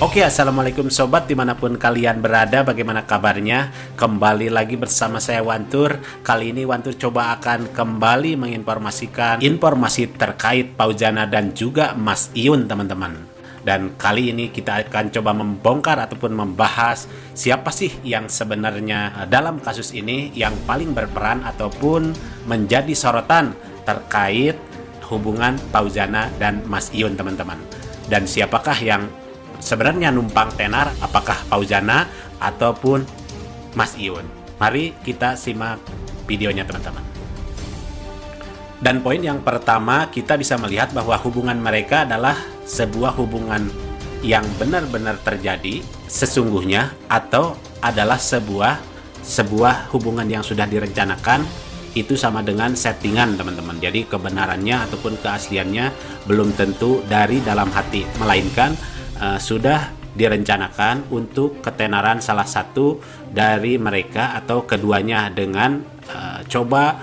Oke, assalamualaikum sobat dimanapun kalian berada, bagaimana kabarnya? Kembali lagi bersama saya Wantur. Kali ini Wantur coba akan kembali menginformasikan informasi terkait Fauzana dan juga Mas Iyun, teman-teman. Dan kali ini kita akan coba membongkar ataupun membahas siapa sih yang sebenarnya dalam kasus ini yang paling berperan ataupun menjadi sorotan terkait hubungan Fauzana dan Mas Iyun, teman-teman. Dan siapakah yang sebenarnya numpang tenar, apakah Fauzana ataupun Mas Iyun? Mari kita simak videonya, teman-teman. Dan poin yang pertama, kita bisa melihat bahwa hubungan mereka adalah sebuah hubungan yang benar-benar terjadi sesungguhnya, atau adalah sebuah hubungan yang sudah direncanakan. Itu sama dengan settingan, teman-teman. Jadi kebenarannya ataupun keasliannya belum tentu dari dalam hati, melainkan sudah direncanakan untuk ketenaran salah satu dari mereka atau keduanya dengan coba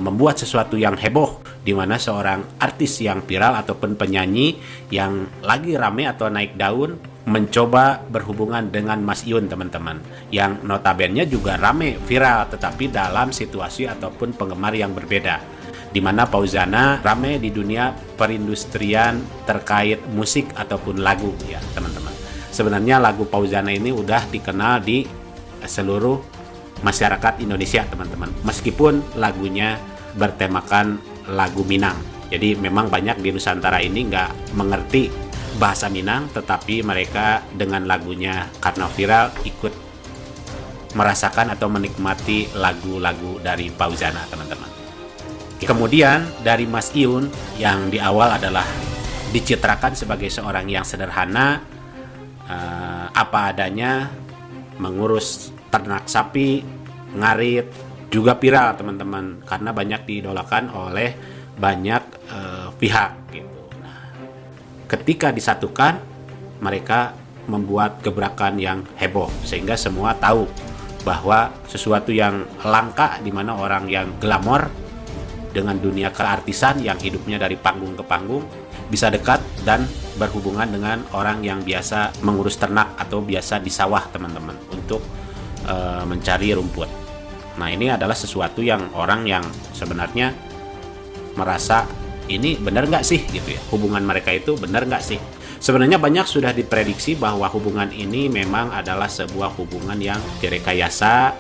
membuat sesuatu yang heboh, di mana seorang artis yang viral ataupun penyanyi yang lagi rame atau naik daun mencoba berhubungan dengan Mas Iyun, teman-teman, yang notabene juga rame viral tetapi dalam situasi ataupun penggemar yang berbeda, di mana Fauzana rame di dunia perindustrian terkait musik ataupun lagu, ya teman-teman. Sebenarnya lagu Fauzana ini udah dikenal di seluruh masyarakat Indonesia, teman-teman, meskipun lagunya bertemakan lagu Minang. Jadi memang banyak di Nusantara ini nggak mengerti bahasa Minang, tetapi mereka dengan lagunya karena viral ikut merasakan atau menikmati lagu-lagu dari Fauzana, teman-teman. Kemudian dari Mas Iyun yang di awal adalah dicitrakan sebagai seorang yang sederhana, apa adanya, mengurus ternak sapi, ngarit, juga viral, teman-teman, karena banyak diidolakan oleh banyak pihak gitu. Nah, ketika disatukan, mereka membuat gebrakan yang heboh sehingga semua tahu bahwa sesuatu yang langka, di mana orang yang glamor dengan dunia keartisan yang hidupnya dari panggung ke panggung bisa dekat dan berhubungan dengan orang yang biasa mengurus ternak atau biasa di sawah, teman-teman, untuk mencari rumput. Nah, ini adalah sesuatu yang orang yang sebenarnya merasa ini benar nggak sih gitu ya, hubungan mereka itu benar nggak sih. Sebenarnya banyak sudah diprediksi bahwa hubungan ini memang adalah sebuah hubungan yang direkayasa,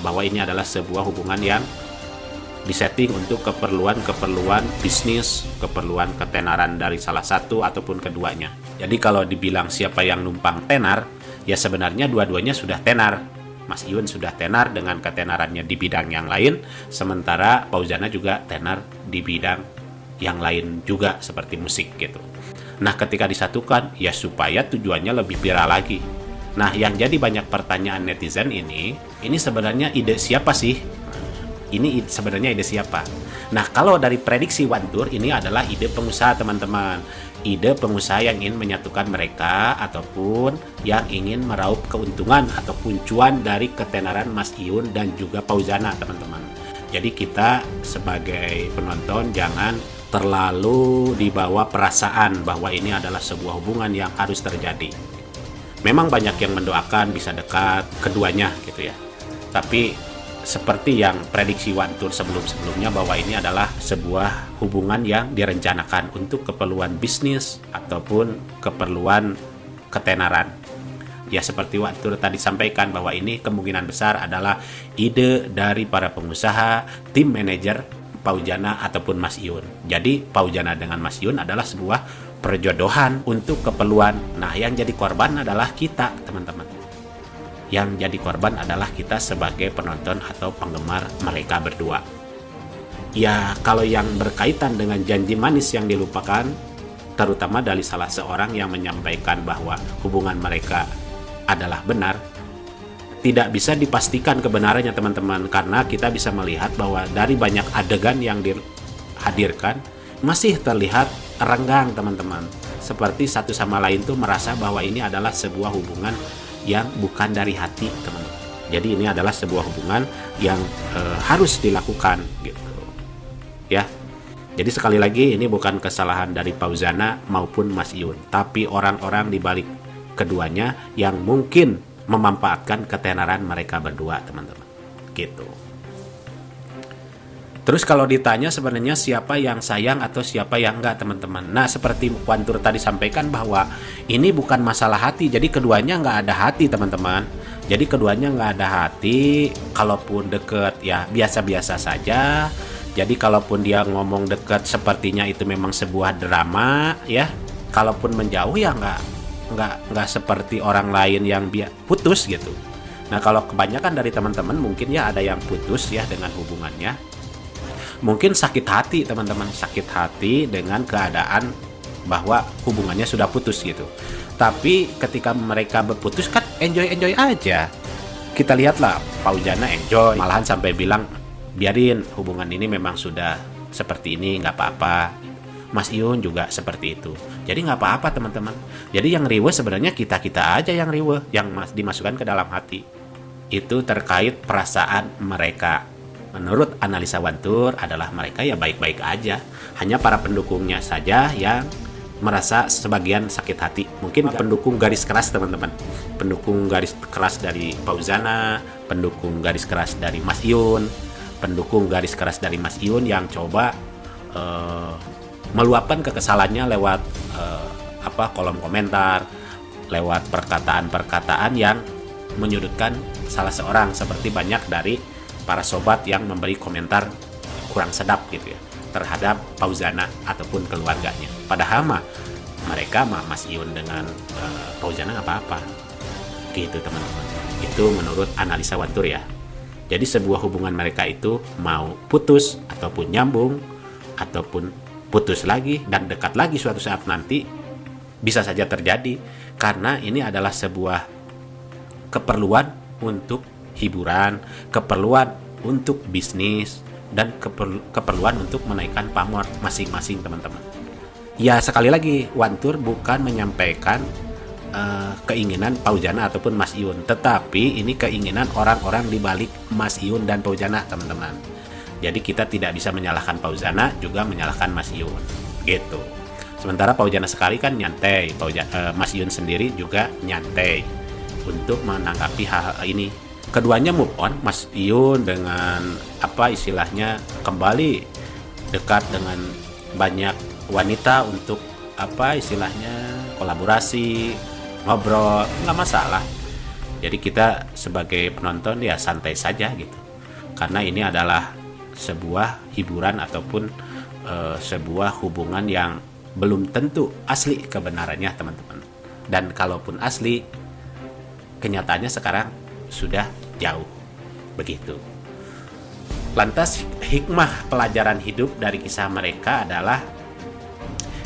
bahwa ini adalah sebuah hubungan yang disetting untuk keperluan bisnis, keperluan ketenaran dari salah satu ataupun keduanya. Jadi kalau dibilang siapa yang numpang tenar, ya sebenarnya dua-duanya sudah tenar. Mas Iyun sudah tenar dengan ketenarannya di bidang yang lain, sementara Fauzana juga tenar di bidang yang lain juga seperti musik gitu. Nah, ketika disatukan, ya supaya tujuannya lebih viral lagi. Nah, yang jadi banyak pertanyaan netizen ini sebenarnya ide siapa sih? Ini sebenarnya ide siapa? Nah, kalau dari prediksi Wantur, ini adalah ide pengusaha, teman-teman. Ide pengusaha yang ingin menyatukan mereka ataupun yang ingin meraup keuntungan ataupun cuan dari ketenaran Mas Iyun dan juga Fauzana, teman-teman. Jadi kita sebagai penonton jangan terlalu dibawa perasaan bahwa ini adalah sebuah hubungan yang harus terjadi. Memang banyak yang mendoakan bisa dekat keduanya gitu ya. Tapi seperti yang prediksi Wantur sebelum-sebelumnya, bahwa ini adalah sebuah hubungan yang direncanakan untuk keperluan bisnis ataupun keperluan ketenaran. Ya seperti Wantur tadi sampaikan bahwa ini kemungkinan besar adalah ide dari para pengusaha, tim manajer Fauzana ataupun Mas Iyun. Jadi Fauzana dengan Mas Iyun adalah sebuah perjodohan untuk keperluan. Nah, yang jadi korban adalah kita, teman-teman. Yang jadi korban adalah kita sebagai penonton atau penggemar mereka berdua. Ya, kalau yang berkaitan dengan janji manis yang dilupakan, terutama dari salah seorang yang menyampaikan bahwa hubungan mereka adalah benar, tidak bisa dipastikan kebenarannya, teman-teman, karena kita bisa melihat bahwa dari banyak adegan yang dihadirkan masih terlihat renggang, teman-teman. Seperti satu sama lain tuh merasa bahwa ini adalah sebuah hubungan yang bukan dari hati, teman-teman. Jadi ini adalah sebuah hubungan yang harus dilakukan gitu ya. Jadi sekali lagi, ini bukan kesalahan dari Fauzana maupun Mas Iyun, tapi orang-orang di balik keduanya yang mungkin memanfaatkan ketenaran mereka berdua, teman-teman. Gitu. Terus kalau ditanya sebenarnya siapa yang sayang atau siapa yang enggak, teman-teman. Nah, seperti Wantur tadi sampaikan bahwa ini bukan masalah hati. Jadi keduanya enggak ada hati, teman-teman. Jadi keduanya enggak ada hati. Kalaupun deket ya biasa-biasa saja. Jadi kalaupun dia ngomong deket sepertinya itu memang sebuah drama ya. Kalaupun menjauh ya enggak seperti orang lain yang putus gitu. Nah, kalau kebanyakan dari teman-teman mungkin ya ada yang putus ya dengan hubungannya. Mungkin sakit hati, teman-teman, sakit hati dengan keadaan bahwa hubungannya sudah putus gitu. Tapi ketika mereka berputus kan enjoy aja. Kita lihatlah Fauzana enjoy, malahan sampai bilang biarin hubungan ini memang sudah seperti ini, nggak apa-apa. Mas Iun juga seperti itu. Jadi nggak apa-apa, teman-teman. Jadi yang riweh sebenarnya kita aja yang riweh, yang dimasukkan ke dalam hati. Itu terkait perasaan mereka. Menurut analisa Wantur adalah mereka ya baik-baik aja. Hanya para pendukungnya saja yang merasa sebagian sakit hati. Mungkin pendukung garis keras, teman-teman. Pendukung garis keras dari Fauzana, pendukung garis keras dari Mas Iun, pendukung garis keras dari Mas Iun yang coba meluapkan kekesalannya lewat kolom komentar, lewat perkataan-perkataan yang menyudutkan salah seorang, seperti banyak dari para sobat yang memberi komentar kurang sedap gitu ya terhadap Fauzana ataupun keluarganya. Padahal mereka Mas Iun dengan Fauzana nggak apa-apa gitu, teman-teman. Itu menurut analisa Wantur ya. Jadi sebuah hubungan mereka itu mau putus ataupun nyambung ataupun putus lagi dan dekat lagi suatu saat nanti bisa saja terjadi, karena ini adalah sebuah keperluan untuk hiburan, keperluan untuk bisnis, dan keperluan untuk menaikkan pamor masing-masing, teman-teman. Ya, sekali lagi Wantur bukan menyampaikan keinginan Fauzana ataupun Mas Iun, tetapi ini keinginan orang-orang di balik Mas Iun dan Fauzana, teman-teman. Jadi kita tidak bisa menyalahkan Fauzana juga menyalahkan Mas Iun gitu. Sementara Fauzana sekali kan nyantai, Mas Iun sendiri juga nyantai untuk menanggapi hal ini. Keduanya move on, Mas Iun dengan istilahnya kembali dekat dengan banyak wanita untuk istilahnya kolaborasi, ngobrol, nggak masalah. Jadi kita sebagai penonton ya santai saja gitu, karena ini adalah sebuah hiburan ataupun sebuah hubungan yang belum tentu asli kebenarannya, teman-teman. Dan kalaupun asli, kenyataannya sekarang sudah jauh begitu. Lantas hikmah pelajaran hidup dari kisah mereka adalah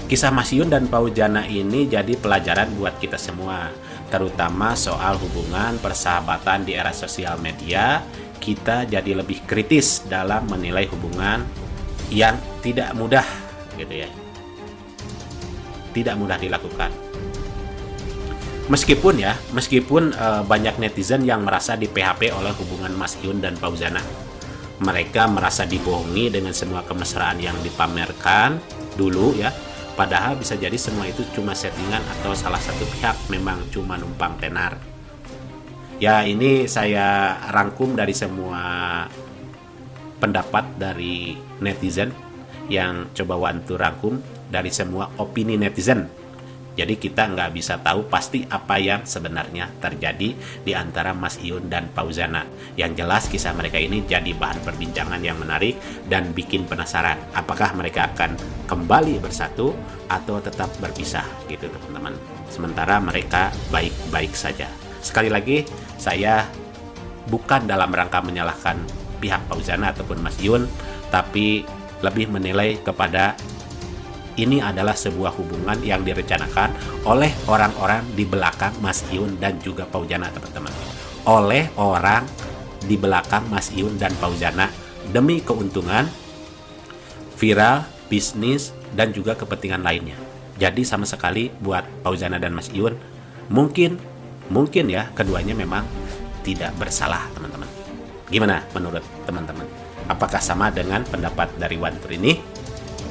kisah Mas Iun dan Fauzana ini jadi pelajaran buat kita semua, terutama soal hubungan persahabatan di era sosial media. Kita jadi lebih kritis dalam menilai hubungan yang tidak mudah gitu ya, tidak mudah dilakukan. Meskipun banyak netizen yang merasa di PHP oleh hubungan Mas Iun dan Fauzana. Mereka merasa dibohongi dengan semua kemesraan yang dipamerkan dulu ya. Padahal bisa jadi semua itu cuma settingan atau salah satu pihak memang cuma numpang tenar. Ya, ini saya rangkum dari semua pendapat dari netizen yang coba Wantur rangkum dari semua opini netizen. Jadi kita nggak bisa tahu pasti apa yang sebenarnya terjadi di antara Mas Iun dan Fauzana. Yang jelas kisah mereka ini jadi bahan perbincangan yang menarik dan bikin penasaran. Apakah mereka akan kembali bersatu atau tetap berpisah gitu, teman-teman. Sementara mereka baik-baik saja. Sekali lagi, saya bukan dalam rangka menyalahkan pihak Fauzana ataupun Mas Iun, tapi lebih menilai kepada ini adalah sebuah hubungan yang direncanakan oleh orang-orang di belakang Mas Iun dan juga Fauzana, teman-teman. Oleh orang di belakang Mas Iun dan Fauzana demi keuntungan, viral, bisnis, dan juga kepentingan lainnya. Jadi sama sekali buat Fauzana dan Mas Iun mungkin ya keduanya memang tidak bersalah, teman-teman. Gimana menurut teman-teman? Apakah sama dengan pendapat dari Wantur ini?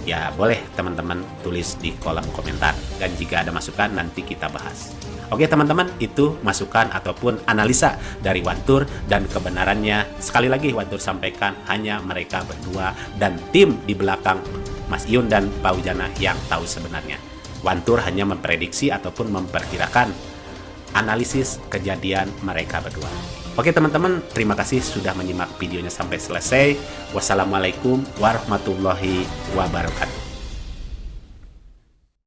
Ya boleh teman-teman tulis di kolom komentar, dan jika ada masukan nanti kita bahas. Oke teman-teman, itu masukan ataupun analisa dari Wantur, dan kebenarannya sekali lagi Wantur sampaikan hanya mereka berdua dan tim di belakang Mas Iyun dan Pak Ujana yang tahu sebenarnya. Wantur hanya memprediksi ataupun memperkirakan analisis kejadian mereka berdua. Oke teman-teman, terima kasih sudah menyimak videonya sampai selesai. Wassalamualaikum warahmatullahi wabarakatuh.